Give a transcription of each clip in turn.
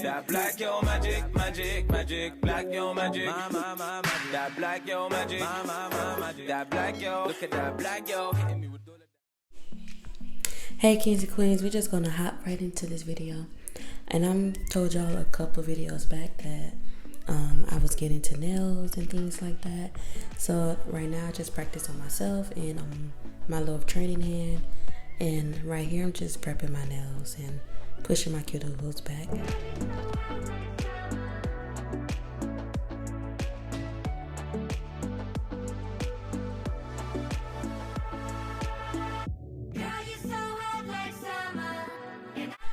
That black yo magic, magic, magic, black yo magic. That black yo magic, that black yo. Look at that black yo. Hey kings and queens, we're just gonna hop right into this video. And I'm told y'all a couple videos back that I was getting into nails and things like that. So right now I just practice on myself and my little training hand. And right here I'm just prepping my nails and pushing my cuticles back.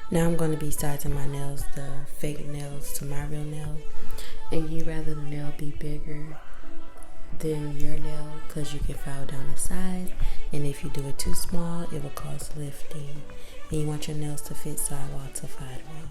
Now I'm going to be sizing my nails, the fake nails to my real nail. And you rather the nail be bigger than your nail because you can file down the size. And if you do it too small, it will cause lifting. And you want your nails to fit sidewall to sidewall.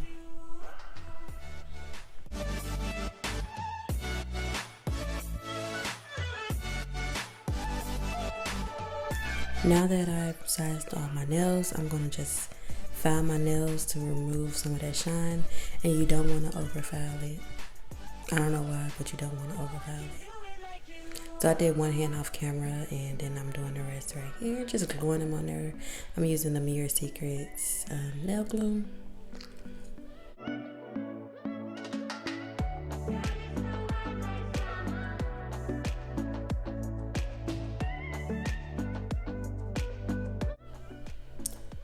Now that I've sized all my nails, I'm going to just file my nails to remove some of that shine, and you don't want to overfile it. I don't know why, but you don't want to overfile it. So I did one hand off camera, and then I'm doing the rest right here, just gluing them on there. I'm using the Mirror Secrets nail glue.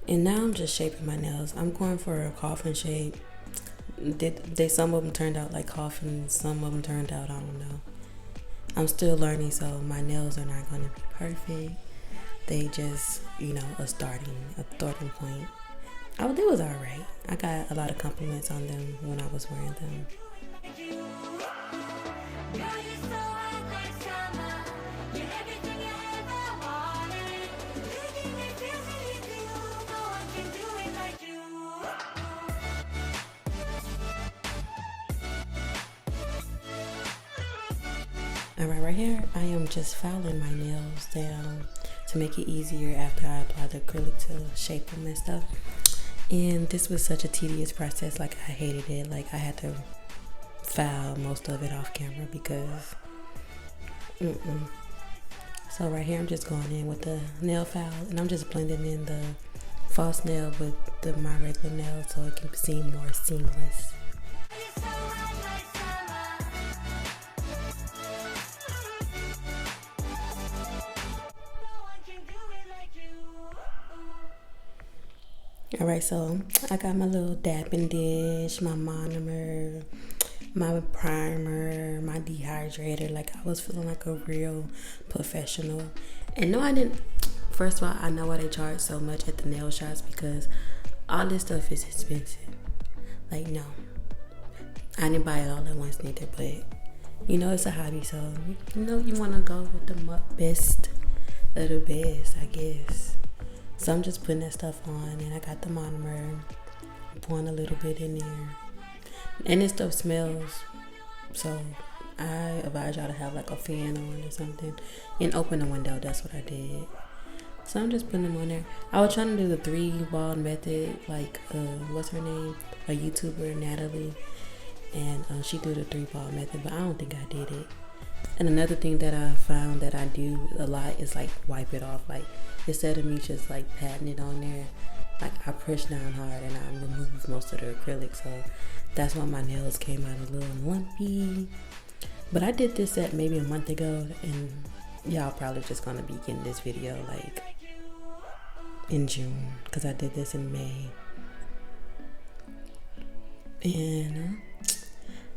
And now I'm just shaping my nails. I'm going for a coffin shape. Some of them turned out like coffins, some of them turned out, I don't know. I'm still learning, so my nails are not going to be perfect. They just, a starting point. Oh, they was alright. I got a lot of compliments on them when I was wearing them. Alright, right here, I am just filing my nails down to make it easier after I apply the acrylic to shape them and stuff. And this was such a tedious process, like I hated it. Like I had to file most of it off camera because, So right here, I'm just going in with the nail file and I'm just blending in the false nail with my regular nail so it can seem more seamless. Alright, so I got my little dapping dish, my monomer, my primer, my dehydrator. Like I was feeling like a real professional. And no, I didn't. First of all, I know why they charge so much at the nail shops because all this stuff is expensive. Like no, I didn't buy it all at once neither. But it's a hobby, so you want to go with the best of the best, I guess. So I'm just putting that stuff on, and I got the monomer, pouring a little bit in there. And this stuff smells, so I advise y'all to have like a fan on or something and open the window. That's what I did. So I'm just putting them on there. I was trying to do the 3-ball method, like what's her name? A YouTuber, Natalie, and she did the 3-ball method, but I don't think I did it. And another thing that I found that I do a lot is like wipe it off. Like instead of me just like patting it on there, like I push down hard and I remove most of the acrylic. So that's why my nails came out a little lumpy. But I did this at maybe a month ago, and y'all probably just gonna be getting this video like in June because I did this in May. And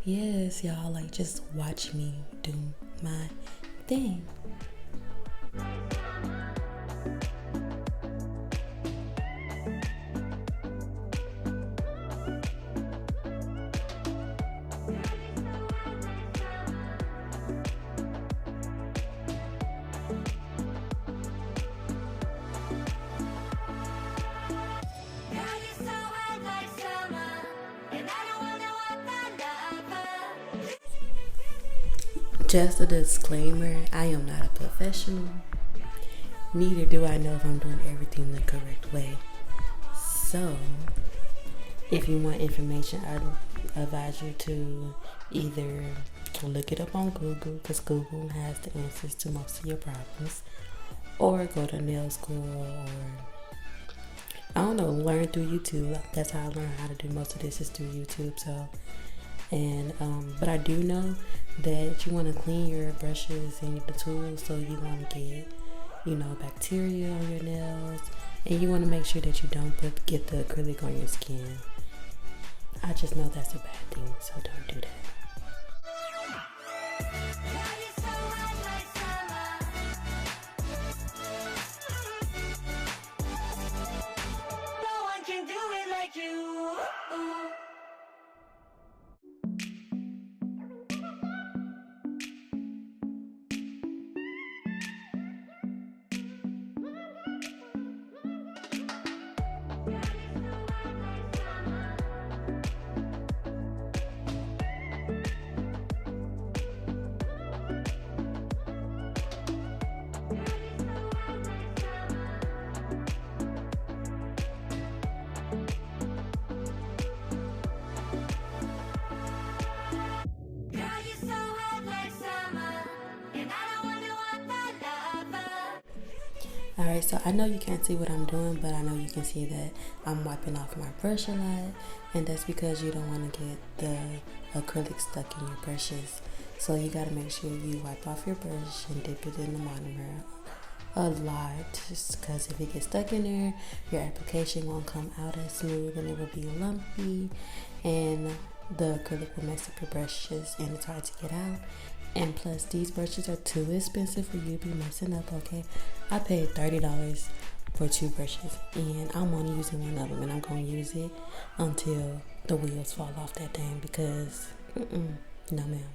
yes, y'all, like just watch me do my thing. Just a disclaimer, I am not a professional. Neither do I know if I'm doing everything the correct way. So, If you want information, I advise you to either look it up on Google, because Google has the answers to most of your problems, or go to nail school, or I don't know, learn through YouTube. That's how I learned how to do most of this, is through YouTube. So, and but I do know that you want to clean your brushes and the tools, so you want to get, bacteria on your nails, and you want to make sure that you don't get the acrylic on your skin. I just know that's a bad thing, so don't do that. Alright, so I know you can't see what I'm doing, but I know you can see that I'm wiping off my brush a lot, and that's because you don't want to get the acrylic stuck in your brushes. So you got to make sure you wipe off your brush and dip it in the monomer a lot, just because if it gets stuck in there, your application won't come out as smooth and it will be lumpy, and the acrylic will mess up your brushes and it's hard to get out. And plus, these brushes are too expensive for you to be messing up, okay? I paid $30 for 2 brushes, and I'm only using one of them, and I'm going to use it until the wheels fall off that thing, because, no ma'am.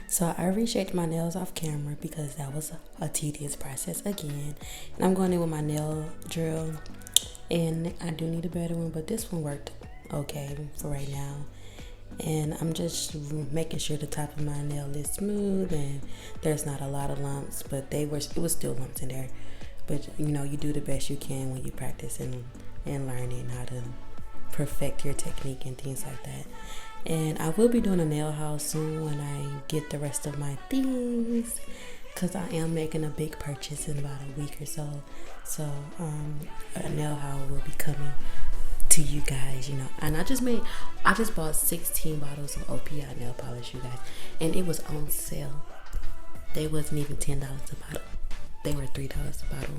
So I reshaped my nails off camera because that was a tedious process again. And I'm going in with my nail drill, and I do need a better one, but this one worked okay for right now. And I'm just making sure the top of my nail is smooth and there's not a lot of lumps, but it was still lumps in there. But you do the best you can when you practice and learning how to perfect your technique and things like that. And I will be doing a nail haul soon when I get the rest of my things, because I am making a big purchase in about a week or so. So a nail haul will be coming to you guys, and I just bought 16 bottles of OPI nail polish, you guys, and it was on sale. They wasn't even $10 a bottle. They were $3 a bottle,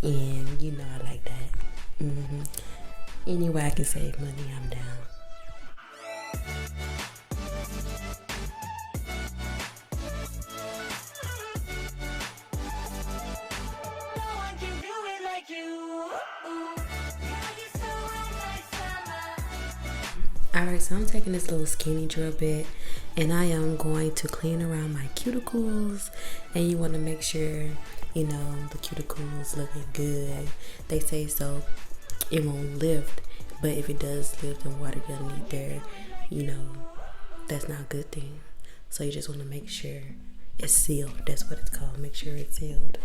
and I like that. Anyway, I can save money, I'm down. Alright, so I'm taking this little skinny drill bit, and I am going to clean around my cuticles, and you want to make sure, the cuticles looking good. They say so it won't lift, but if it does lift and water get underneath there, that's not a good thing. So you just want to make sure it's sealed. That's what it's called. Make sure it's sealed.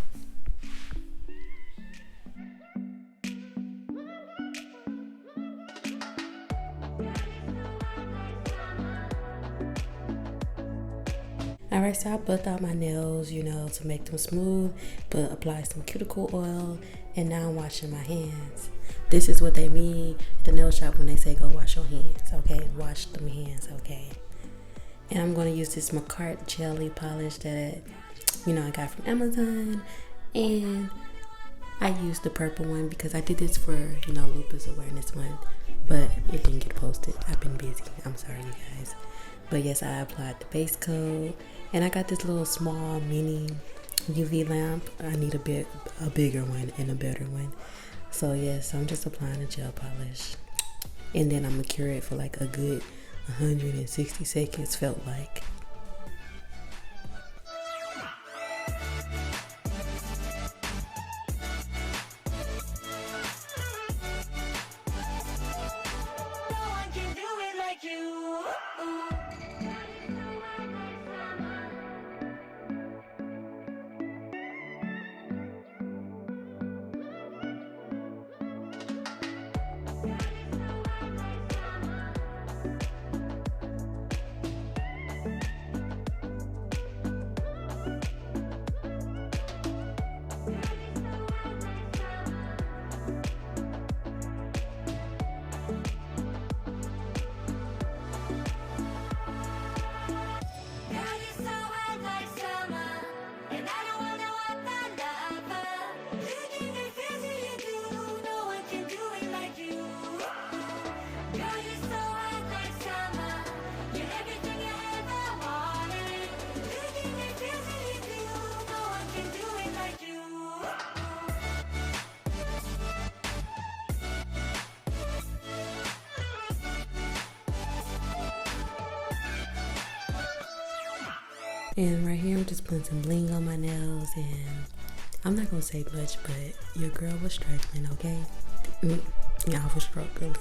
Alright, so I buffed out my nails, to make them smooth, but apply some cuticle oil, and now I'm washing my hands. This is what they mean at the nail shop when they say go wash your hands, okay? Wash them hands, okay? And I'm going to use this Macart jelly polish that, I got from Amazon, and I used the purple one because I did this for, Lupus Awareness Month, but it didn't get posted. I've been busy. I'm sorry, you guys. But yes, I applied the base coat, and I got this little small mini UV lamp. I need a bigger one and a better one. So yes, I'm just applying a gel polish, and then I'm gonna cure it for like a good 160 seconds, felt like. Girl, you're so hot like summer. You're everything I ever wanted. You give me feels and you do. No one can do it like you. And right here, I'm just putting some bling on my nails, and I'm not gonna say much, but your girl was struggling, okay? Yeah, I was struggling.